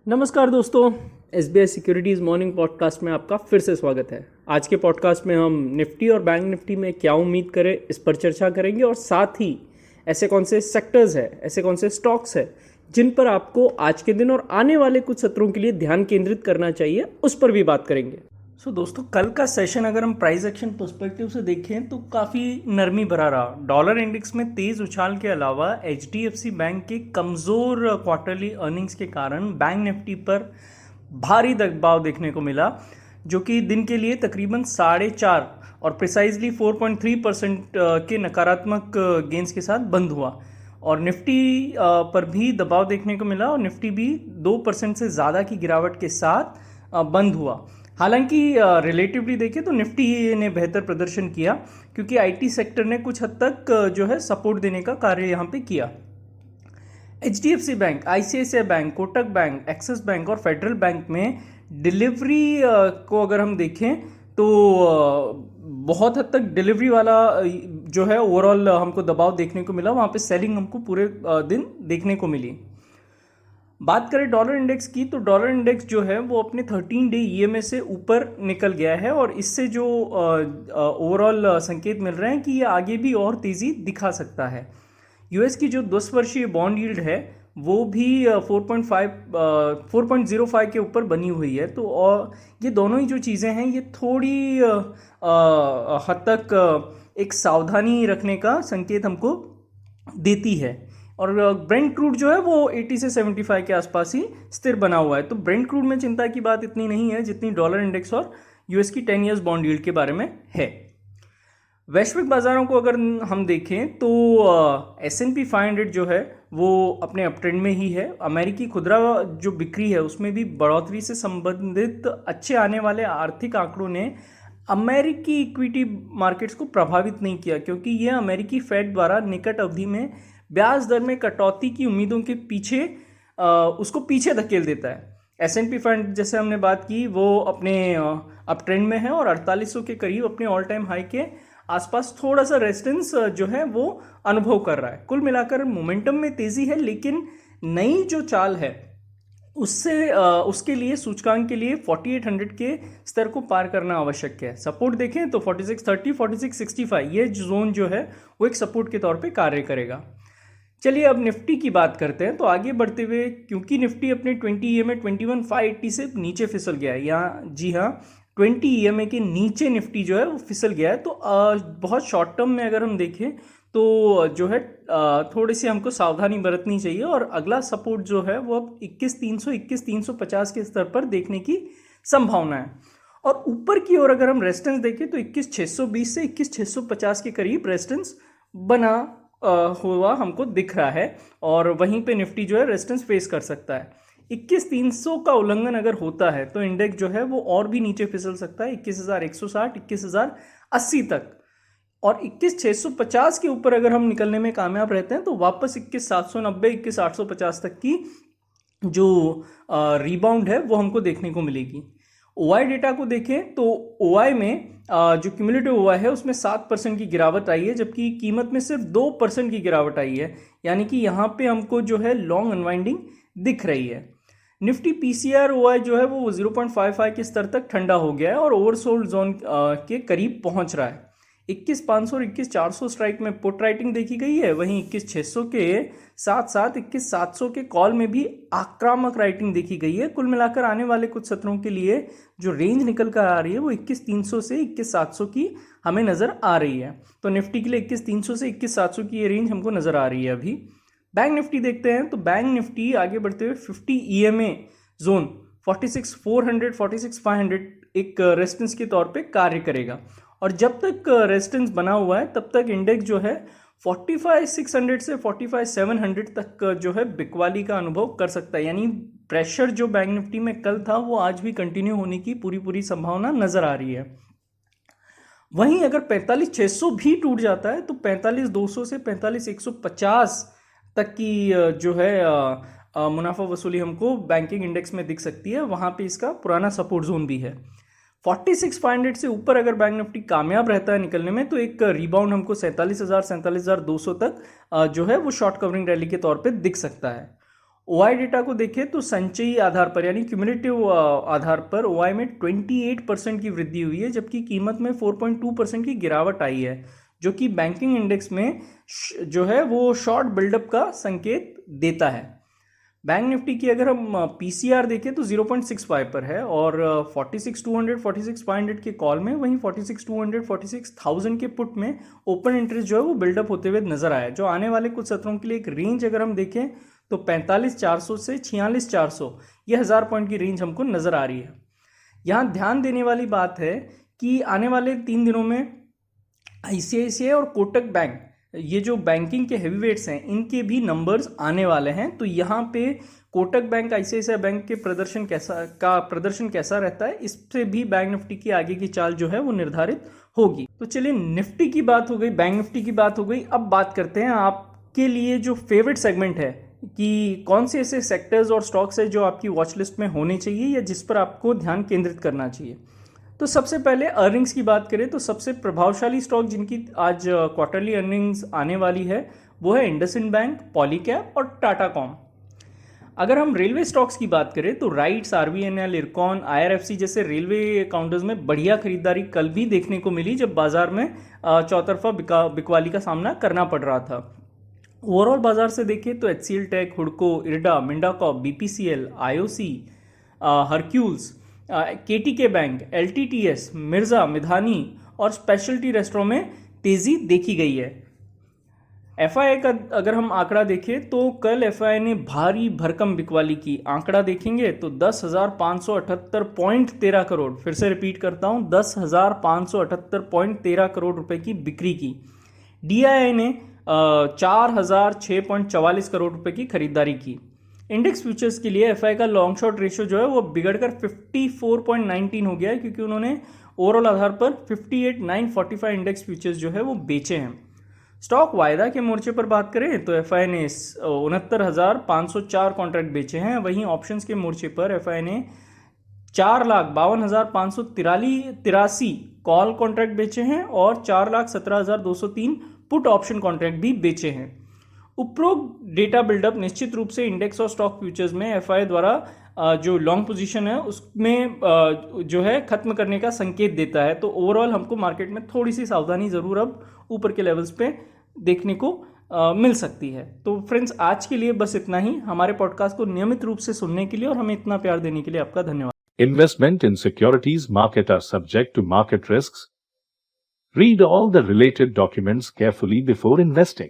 नमस्कार दोस्तों, SBI securities morning podcast में आपका फिर से स्वागत है। आज के पॉडकास्ट में हम निफ्टी और बैंक निफ्टी में क्या उम्मीद करें इस पर चर्चा करेंगे और साथ ही ऐसे कौन से सेक्टर्स हैं, ऐसे कौन से स्टॉक्स हैं जिन पर आपको आज के दिन और आने वाले कुछ सत्रों के लिए ध्यान केंद्रित करना चाहिए, उस पर भी बात करेंगे। दोस्तों, कल का सेशन अगर हम प्राइस एक्शन पर्सपेक्टिव से देखें तो काफ़ी नरमी भरा रहा। डॉलर इंडेक्स में तेज़ उछाल के अलावा एचडीएफसी बैंक के कमज़ोर क्वार्टरली अर्निंग्स के कारण बैंक निफ्टी पर भारी दबाव देखने को मिला, जो कि दिन के लिए तकरीबन 4.5 और प्रिसाइजली 4.3% के नकारात्मक गेंस के साथ बंद हुआ। और निफ्टी पर भी दबाव देखने को मिला और निफ्टी भी 2% से ज़्यादा की गिरावट के साथ बंद हुआ। हालांकि रिलेटिवली देखें तो निफ्टी ने बेहतर प्रदर्शन किया, क्योंकि आईटी सेक्टर ने कुछ हद तक जो है सपोर्ट देने का कार्य यहाँ पे किया। HDFC bank, ICICI bank, Kotak bank, axis bank और फेडरल बैंक में डिलीवरी को अगर हम देखें तो बहुत हद तक डिलीवरी वाला जो है ओवरऑल हमको दबाव देखने को मिला। वहाँ पे सेलिंग हमको पूरे दिन देखने को मिली। बात करें डॉलर इंडेक्स की, तो डॉलर इंडेक्स जो है वो अपने 13 डे ईएमए से ऊपर निकल गया है और इससे जो ओवरऑल संकेत मिल रहे हैं कि ये आगे भी और तेज़ी दिखा सकता है। यूएस की जो 10 वर्षीय बॉन्ड यील्ड है वो भी 4.05 के ऊपर बनी हुई है। तो और ये दोनों ही जो चीज़ें हैं ये थोड़ी हद तक एक सावधानी रखने का संकेत हमको देती है। और ब्रेंट क्रूड जो है वो 80 से 75 के आसपास ही स्थिर बना हुआ है। तो ब्रेंट क्रूड में चिंता की बात इतनी नहीं है जितनी डॉलर इंडेक्स और यूएस की 10 ईयर्स बॉन्ड यील्ड के बारे में है। वैश्विक बाजारों को अगर हम देखें तो S&P 500 जो है वो अपने अपट्रेंड में ही है। अमेरिकी खुदरा जो बिक्री है उसमें भी बढ़ोतरी से संबंधित अच्छे आने वाले आर्थिक आंकड़ों ने अमेरिकी इक्विटी मार्केट्स को प्रभावित नहीं किया, क्योंकि यह अमेरिकी फेड द्वारा निकट अवधि में ब्याज दर में कटौती की उम्मीदों के पीछे उसको पीछे धकेल देता है। S&P 500 जैसे हमने बात की वो अपने अप ट्रेंड में है और 4800 के करीब अपने ऑल टाइम हाई के आसपास थोड़ा सा रेजिस्टेंस जो है वो अनुभव कर रहा है। कुल मिलाकर मोमेंटम में तेजी है, लेकिन नई जो चाल है उससे उसके लिए सूचकांक के लिए 4800 के स्तर को पार करना आवश्यक है। सपोर्ट देखें तो 4630, 4665 ये जोन जो है वो एक सपोर्ट के तौर पे कार्य करेगा। चलिए अब निफ्टी की बात करते हैं। तो आगे बढ़ते हुए, क्योंकि निफ्टी अपने 20 ईएमए 21580 से नीचे फिसल गया है, यहाँ जी हाँ 20 ईएमए के नीचे निफ्टी जो है वो फिसल गया है। तो बहुत शॉर्ट टर्म में अगर हम देखें तो जो है थोड़ी सी हमको सावधानी बरतनी चाहिए और अगला सपोर्ट जो है वो अब 21300 21350 के स्तर पर देखने की संभावना है। और ऊपर की ओर अगर हम रेजिस्टेंस देखें तो 21620 से 21650 के करीब रेजिस्टेंस बना हुआ हमको दिख रहा है और वहीं पे निफ्टी जो है रेजिस्टेंस फेस कर सकता है। 21300 का उल्लंघन अगर होता है तो इंडेक्स जो है वो और भी नीचे फिसल सकता है 21160, 21080 तक। और 21650 के ऊपर अगर हम निकलने में कामयाब रहते हैं तो वापस 21790, 21850 तक की जो रीबाउंड है वो हमको देखने को मिलेगी। ओआई डेटा को देखें तो ओआई में जो क्यूमुलेटिव ओआई है उसमें 7% की गिरावट आई है, जबकि कीमत में सिर्फ 2% की गिरावट आई है। यानी कि यहाँ पे हमको जो है लॉन्ग अनवाइंडिंग दिख रही है। निफ्टी पीसीआर ओआई जो है वो 0.55 के स्तर तक ठंडा हो गया है और ओवरसोल्ड जोन के करीब पहुंच रहा है। 21500 और 21400 स्ट्राइक में पुट राइटिंग देखी गई है, वहीं 21600 के साथ साथ 21700 के कॉल में भी आक्रामक राइटिंग देखी गई है। कुल मिलाकर आने वाले कुछ सत्रों के लिए जो रेंज निकल कर आ रही है वो 21300 से 21700 की हमें नज़र आ रही है। तो निफ्टी के लिए 21300 से 21700 की ये रेंज हमको नज़र आ रही है। अभी बैंक निफ्टी देखते हैं तो बैंक निफ्टी आगे बढ़ते हुए 50 ईएमए जोन 46400, 46500 एक रेजिस्टेंस के तौर पे कार्य करेगा। और जब तक रेजिस्टेंस बना हुआ है तब तक इंडेक्स जो है 45600 से 45700 तक जो है बिकवाली का अनुभव कर सकता है। यानी प्रेशर जो बैंक निफ्टी में कल था वो आज भी कंटिन्यू होने की पूरी संभावना नजर आ रही है। वहीं अगर 45600 भी टूट जाता है तो 45200 से 45150 तक की जो है मुनाफा वसूली हमको बैंकिंग इंडेक्स में दिख सकती है। वहां पे इसका पुराना सपोर्ट जोन भी है। 46,500 से ऊपर अगर बैंक निफ्टी कामयाब रहता है निकलने में तो एक रिबाउंड हमको 47,000 47,200 तक जो है वो शॉर्ट कवरिंग रैली के तौर पे दिख सकता है। ओआई डेटा को देखें तो संचयी आधार पर यानी क्यूमुलेटिव आधार पर ओआई में 28% की वृद्धि हुई है, जबकि कीमत में 4.2% की गिरावट आई है, जो कि बैंकिंग इंडेक्स में जो है वो शॉर्ट बिल्डअप का संकेत देता है। बैंक निफ्टी की अगर हम पीसीआर देखें तो 0.65 पर है और 46,200 46,500 के कॉल में, वहीं 46,200 46,000 के पुट में ओपन इंटरेस्ट जो है वो बिल्डअप होते हुए नजर आया। जो आने वाले कुछ सत्रों के लिए एक रेंज अगर हम देखें तो 45,400 से 46,400 ये 1000 पॉइंट की रेंज हमको नजर आ रही है। यहाँ ध्यान देने वाली बात है कि आने वाले 3 दिनों में आईसीआईसीआई और कोटक बैंक, ये जो बैंकिंग के हेवीवेट्स हैं, इनके भी नंबर्स आने वाले हैं। तो यहाँ पे कोटक बैंक आईसीआईसीआई बैंक के प्रदर्शन कैसा रहता है, इससे भी बैंक निफ्टी की आगे की चाल जो है वो निर्धारित होगी। तो चलिए, निफ्टी की बात हो गई, बैंक निफ्टी की बात हो गई। अब बात करते हैं आपके लिए जो फेवरेट सेगमेंट है कि कौन से ऐसे सेक्टर्स और स्टॉक्स है जो आपकी वॉच लिस्ट में होने चाहिए या जिस पर आपको ध्यान केंद्रित करना चाहिए। तो सबसे पहले अर्निंग्स की बात करें तो सबसे प्रभावशाली स्टॉक जिनकी आज क्वार्टरली अर्निंग्स आने वाली है वो है इंडसइंड बैंक, पॉलीकैब और टाटा कॉम। अगर हम रेलवे स्टॉक्स की बात करें तो राइट्स, आरबीएनएल, इरकॉन, आईआरएफसी जैसे रेलवे काउंटर्स में बढ़िया खरीदारी कल भी देखने को मिली, जब बाजार में चौतरफा बिकवाली का सामना करना पड़ रहा था। ओवरऑल बाजार से देखें तो एचसीएल टेक, हुडको, IRDA, Mindacorp, BPCL, IOC, Hercules, KTK bank, LTTS, Mirza, Midhani और स्पेशलिटी रेस्टोरेंट में तेजी देखी गई है। एफआईआई का अगर हम आंकड़ा देखें तो कल एफआईआई ने भारी भरकम बिकवाली की। आंकड़ा देखेंगे तो 10,578.13 करोड़, फिर से रिपीट करता हूं, 10,578.13 करोड़ रुपए की बिक्री की। डीआईआई ने 4,006.44 करोड़ रुपए की खरीदारी की। इंडेक्स फ्यूचर्स के लिए एफआई का लॉन्ग शॉर्ट रेशियो जो है वो बिगड़कर 54.19 हो गया है, क्योंकि उन्होंने ओवरऑल आधार पर 58,945 इंडेक्स फ्यूचर्स जो है वो बेचे हैं। स्टॉक वायदा के मोर्चे पर बात करें तो एफआई ने 69,504 कॉन्ट्रैक्ट बेचे हैं, वहीं ऑप्शंस के मोर्चे पर एफआई ने 4,52,583 कॉल कॉन्ट्रैक्ट बेचे हैं और 4,17,203 पुट ऑप्शन कॉन्ट्रैक्ट भी बेचे हैं। उपरोक्त डेटा बिल्डअप निश्चित रूप से इंडेक्स और स्टॉक फ्यूचर्स में एफआई द्वारा जो लॉन्ग पोजीशन है उसमें जो है खत्म करने का संकेत देता है। तो ओवरऑल हमको मार्केट में थोड़ी सी सावधानी जरूर अब ऊपर के लेवल्स पे देखने को मिल सकती है। तो फ्रेंड्स, आज के लिए बस इतना ही। हमारे पॉडकास्ट को नियमित रूप से सुनने के लिए और हमें इतना प्यार देने के लिए आपका धन्यवाद। Investment in securities market are subject to market risks. Read all the related documents carefully before investing.